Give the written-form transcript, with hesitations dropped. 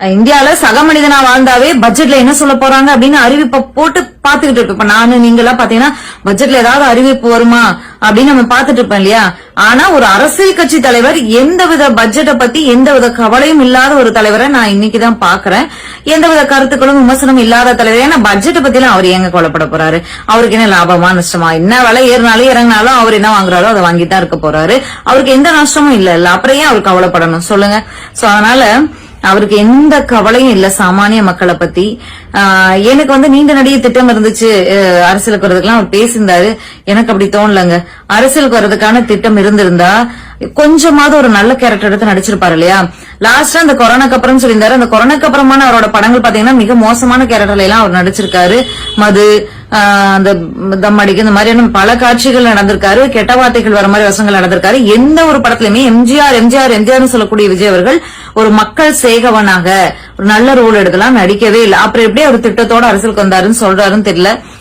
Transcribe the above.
இந்தியால சக மனிதனா வாழ்ந்தாவே பட்ஜெட்ல என்ன சொல்ல போறாங்க அப்படின்னு அறிவிப்பை போட்டு பாத்துக்கிட்டு இருப்போம். இப்ப நானு நீங்க எல்லாம் பாத்தீங்கன்னா பட்ஜெட்ல ஏதாவது அறிவிப்பு வருமா அப்படின்னு நம்ம பாத்துட்டு இருப்போம் இல்லையா. ஆனா ஒரு அரசியல் கட்சி தலைவர் எந்தவித பட்ஜெட்டை பத்தி எந்தவித கவலையும் இல்லாத ஒரு தலைவரை நான் இன்னைக்குதான் பாக்குறேன். எந்தவித கருத்துக்களும் விமர்சனம் இல்லாத தலைவர். ஏன்னா பட்ஜெட்டை பத்தி எல்லாம் அவர் எங்க கொல்லப்பட போறாரு? அவருக்கு என்ன லாபமா நஷ்டமா? என்ன விலை ஏறினாலும் இறங்கினாலும் அவர் என்ன வாங்குறாரோ அதை வாங்கிதான் இருக்க போறாரு. அவருக்கு எந்த நஷ்டமும் இல்ல. அப்புறம் ஏன் அவர் கவலைப்படணும் சொல்லுங்க. சோ அதனால அவருக்கு எந்த கவலையும் இல்ல சாமானிய மக்களை பத்தி. எனக்கு நீண்ட நடிகை திட்டம் இருந்துச்சு அரசியலுக்கு வர்றதுக்கெல்லாம் அவர் பேசியிருந்தாரு. எனக்கு அப்படி தோணலங்க. அரசியலுக்கு வர்றதுக்கான திட்டம் இருந்திருந்தா கொஞ்சமாவது ஒரு நல்ல கேரக்டர் எடுத்து நடிச்சிருப்பாரு இல்லையா. லாஸ்டா அந்த கொரோனாக்கு அப்புறம் சொல்லியிருந்தாரு. அந்த கொரோனாக்கு அப்புறமான அவரோட படங்கள் பாத்தீங்கன்னா மிக மோசமான கேரக்டர்ல எல்லாம் அவர் நடிச்சிருக்காரு. மது, அந்த தம் அடிக்கு இந்த மாதிரியான பல காட்சிகள் நடந்திருக்காரு. கெட்ட வார்த்தைகள் வர மாதிரி வசங்கள் நடந்திருக்காரு. எந்த ஒரு படத்துலயுமே எம்ஜிஆர் சொல்லக்கூடிய விஜய் அவர்கள் ஒரு மக்கள் சேகவனாக ஒரு நல்ல ரோல் எடுக்கலாம் நடிக்கவே இல்லை. அப்புறம் எப்படி அவர் திட்டத்தோட அரசியலுக்கு வந்தாருன்னு சொல்றாருன்னு தெரியல.